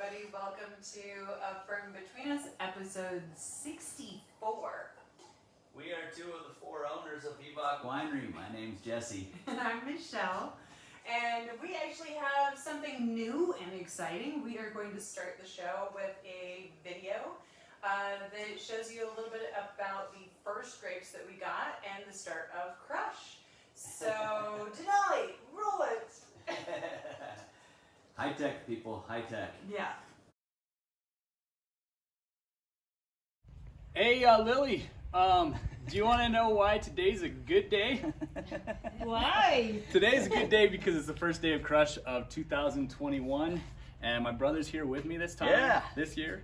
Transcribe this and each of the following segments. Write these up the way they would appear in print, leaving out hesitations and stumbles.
everybody. Welcome to A Fern Between Us, episode 64. We are two of the four owners of Bebop Winery. My name's Jesse. And I'm Michelle. And we actually have something new and exciting. We are going to start the show with a video that shows you a little bit about the first grapes that we got and the start of Crush. So, Denali, roll it! High tech, people, high tech. Yeah. Hey, Lily, do you want to know why today's a good day? Why? Today's a good day because it's the first day of Crush of 2021, and my brother's here with me this time. Yeah. This year.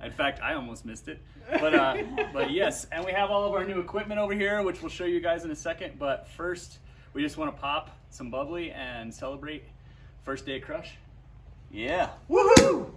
In fact, I almost missed it. But yes, and we have all of our new equipment over here, which we'll show you guys in a second. But first, we just want to pop some bubbly and celebrate first day of Crush. Yeah. Woohoo!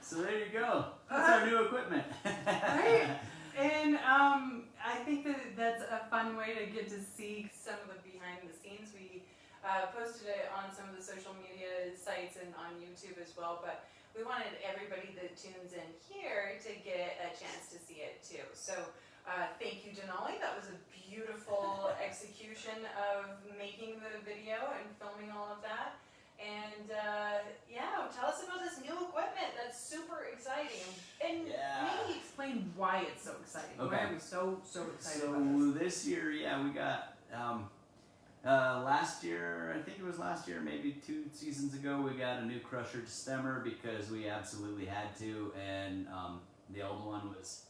So there you go. That's our new equipment. Right? And I think that's a fun way to get to see some of the behind the scenes. We posted it on some of the social media sites and on YouTube as well, but we wanted everybody that tunes in here to get a chance to see it too. So thank you, Denali. That was a beautiful execution of making the video and filming all of that. And yeah, tell us about this new equipment. That's super exciting. And maybe explain why it's so exciting. Okay. Why are we so excited So about this? this year, yeah, we got last year. I think it was last year, maybe 2 seasons ago. We got a new crusher stemmer because we absolutely had to, and the old one was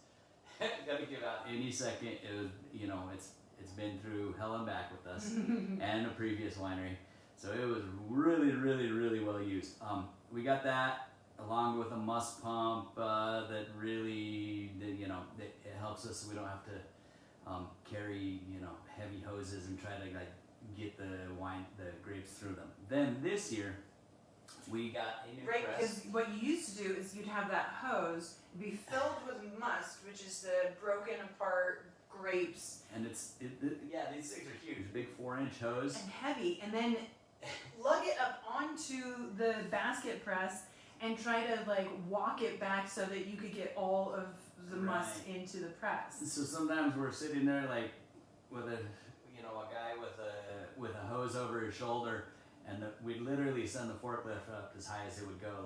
gonna give out any second. It was, it's been through hell and back with us and a previous winery. So it was really well used. We got that along with a must pump that really, it helps us so we don't have to carry, heavy hoses and try to get the grapes through them. Then this year, we got a new Right, press. because what you used to do is you'd have that hose be filled with must, which is the broken apart grapes. And these things are huge, big 4-inch hose. And heavy, and then lug it up onto the basket press and try to walk it back so that you could get all of the must into the press. So sometimes we're sitting there with a guy with a hose over his shoulder, and we'd literally send the forklift up as high as it would go,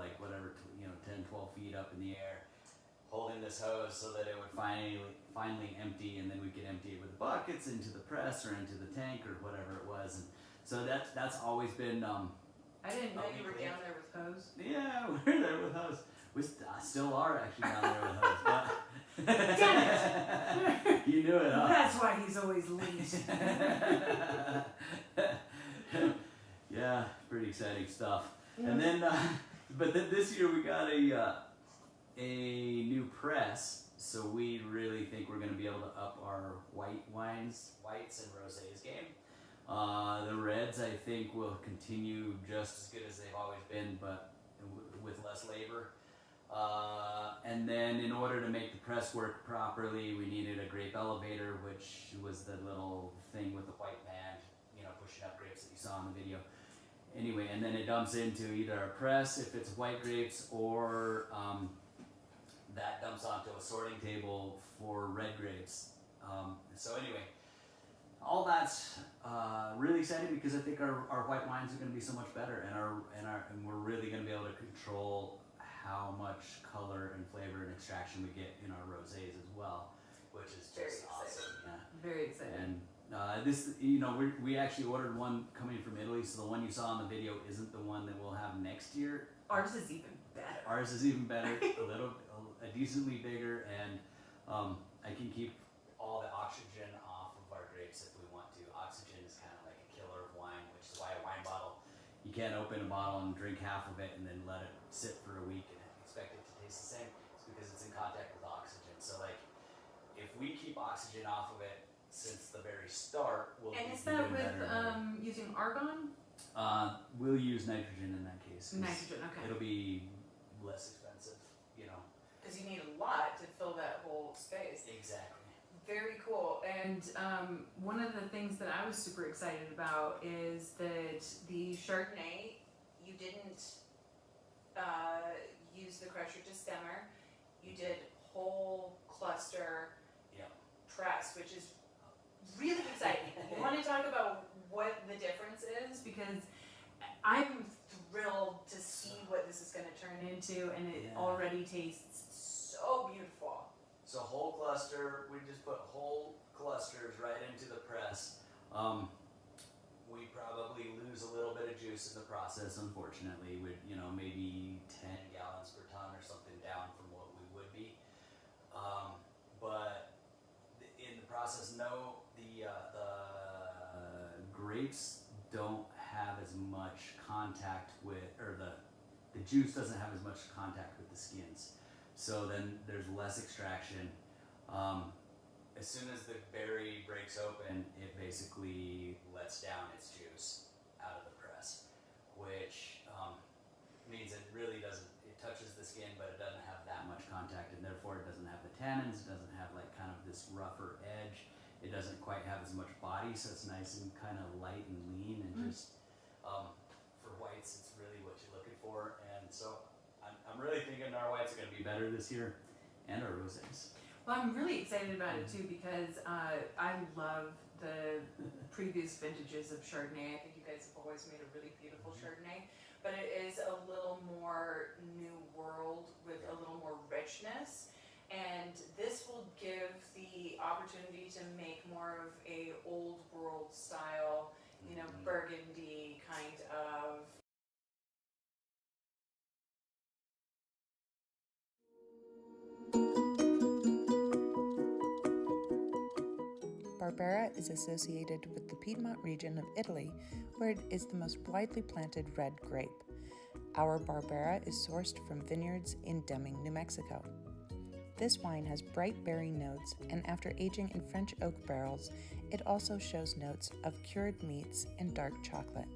10, 12 feet up in the air, holding this hose so that it would finally empty, and then we could empty it with buckets into the press or into the tank or whatever it was. And so that's always been. I didn't know you were down there with hose. Yeah, we're there with hose. We still are actually down there with hose. But Damn it! You knew it, huh? That's why he's always late. Yeah, pretty exciting stuff. And then, but then this year we got a new press, so we really think we're going to be able to up our whites and rosés game. The reds, I think, will continue just as good as they've always been, but with less labor. And then in order to make the press work properly, we needed a grape elevator, which was the little thing with the white band, pushing up grapes that you saw in the video. Anyway, and then it dumps into either a press if it's white grapes, or that dumps onto a sorting table for red grapes. So anyway, all that's really exciting because I think our white wines are going to be so much better, and we're really going to be able to control how much color and flavor and extraction we get in our rosés as well, which is just awesome. Yeah. Very exciting. And this, we actually ordered one coming from Italy, so the one you saw in the video isn't the one that we'll have next year. Ours is even better. Ours is even better, a decently bigger, and I can keep all the oxygen off of our grapes if we want to. Oxygen is kind of like a killer of wine, which is why a wine bottle, you can't open a bottle and drink half of it and then let it sit for a week and expect it to taste the same. It's because it's in contact with oxygen. So like, if we keep oxygen off of it since the very start, we'll And be is that even with better. using argon? We'll use nitrogen in that case. 'Cause Nitrogen, okay. It'll be less expensive, Because you need a lot to fill that whole space. Exactly. Very cool. And one of the things that I was super excited about is that the Chardonnay, you didn't use the crusher to stemmer. You did whole cluster Yep. press, which is really exciting. You want to talk about what the difference is? Because I'm thrilled to see what this is going to turn into, and it Yeah. already tastes so beautiful. So whole cluster, we just put whole clusters right into the press. We probably lose a little bit of juice in the process, unfortunately, with maybe 10 gallons per ton or something down from what we would be. But in the process, the grapes don't have as much contact with, or the juice doesn't have as much contact with the skins. So then there's less extraction. As soon as the berry breaks open, it basically lets down its juice out of the press, which means it really doesn't, it touches the skin, but it doesn't have that much contact, and therefore it doesn't have the tannins, it doesn't have like kind of this rougher edge, it doesn't quite have as much body, so it's nice and kind of light and lean, and just for whites, it's really what you're looking for. And so I'm really thinking our whites are going to be better this year, and our rosés. Well, I'm really excited about it too because I love the previous vintages of Chardonnay. I think you guys have always made a really beautiful Chardonnay, but it is a little more new world with a little more richness. And this will give the opportunity to make more of a old world style, burgundy kind of. Barbera is associated with the Piedmont region of Italy, where it is the most widely planted red grape. Our Barbera is sourced from vineyards in Deming, New Mexico. This wine has bright berry notes, and after aging in French oak barrels, it also shows notes of cured meats and dark chocolate.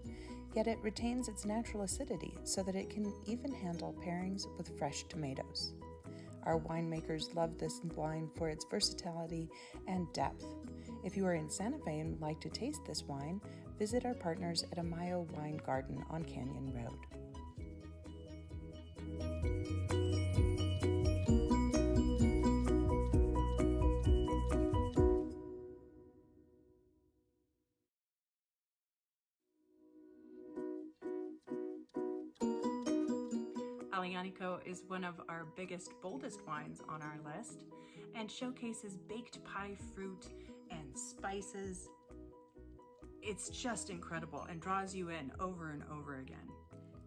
Yet it retains its natural acidity so that it can even handle pairings with fresh tomatoes. Our winemakers love this wine for its versatility and depth. If you are in Santa Fe and would like to taste this wine, visit our partners at Amayo Wine Garden on Canyon Road. Aglianico is one of our biggest, boldest wines on our list and showcases baked pie fruit and spices. It's just incredible and draws you in over and over again.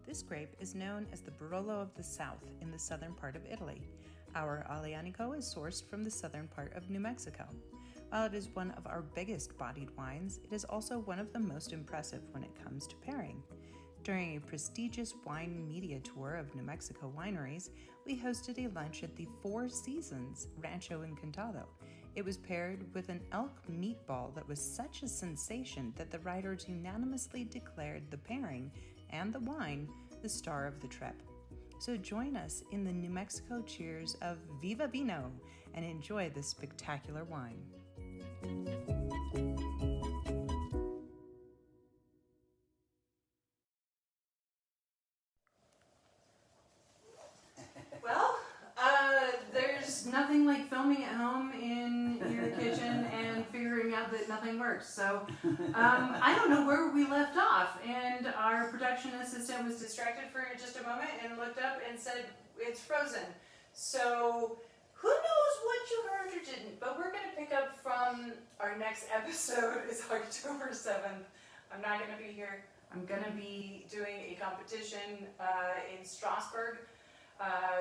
This grape is known as the Barolo of the South in the southern part of Italy. Our Aglianico is sourced from the southern part of New Mexico. While it is one of our biggest bodied wines, it is also one of the most impressive when it comes to pairing. During a prestigious wine media tour of New Mexico wineries, we hosted a lunch at the Four Seasons Rancho Encantado. It was paired with an elk meatball that was such a sensation that the writers unanimously declared the pairing and the wine the star of the trip. So join us in the New Mexico cheers of Viva Vino and enjoy this spectacular wine. Well, there's nothing like filming at home in your kitchen and figuring out that nothing works. So I don't know where we left off, and our production assistant was distracted for just a moment and looked up and said, it's frozen. So who knows what you heard or didn't, but we're going to pick up from our next episode is October 7th. I'm not going to be here. I'm going to be doing a competition in Strasbourg.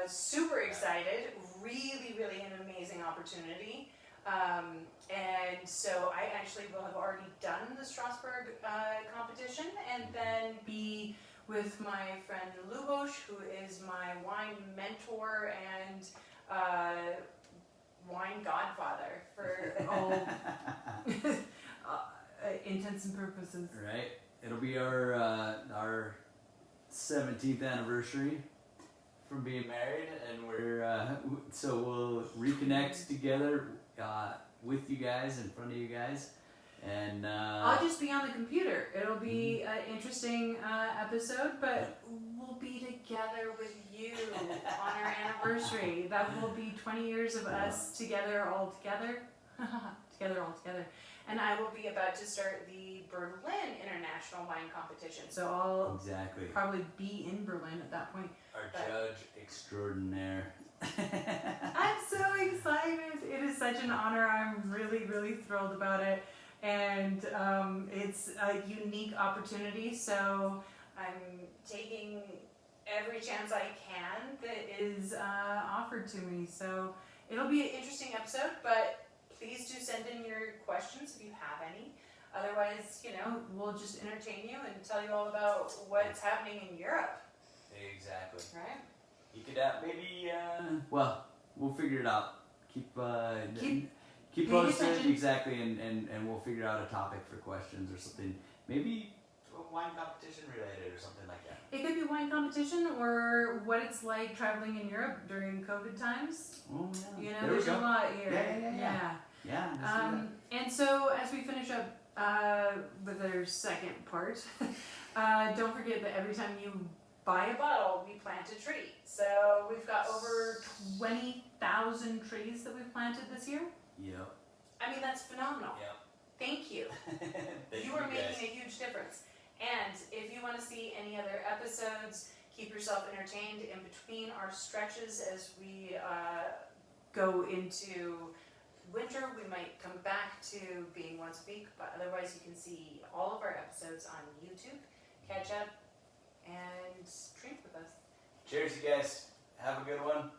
Super excited, really an amazing opportunity. And so I actually will have already done the Strasbourg competition and then be with my friend Luboš, who is my wine mentor and wine godfather for all intents and purposes. Right. It'll be our 17th anniversary from being married, and so we'll reconnect together with you guys, in front of you guys, and I'll just be on the computer. It'll be an interesting episode, but we'll be together with you on our anniversary. That will be 20 years of us together, all together. And I will be about to start the Berlin International Wine Competition. So I'll probably be in Berlin at that point. Our judge extraordinaire. I'm so excited. It is such an honor. I'm really thrilled about it. And it's a unique opportunity. So I'm taking every chance I can that is offered to me. So it'll be an interesting episode, but please do send in your questions if you have any. Otherwise, we'll just entertain you and tell you all about what's happening in Europe. Exactly. Right? You could maybe, well, we'll figure it out. Keep posted, attention. exactly, and we'll figure out a topic for questions or something. Maybe a wine competition related or something like that. It could be wine competition or what it's like traveling in Europe during COVID times. Oh, yeah. There's a lot here. Yeah. Yeah, let's do that. And so as we finish up with our second part, don't forget that every time you buy a bottle, we plant a tree. So we've got over 20,000 trees that we've planted this year. Yep. I mean, that's phenomenal. Yep. Thank you. You are making a huge difference. And if you want to see any other episodes, keep yourself entertained in between our stretches as we go into winter. We might come back to being once a week, but otherwise you can see all of our episodes on YouTube. Catch up and drink with us. Cheers, you guys. Have a good one.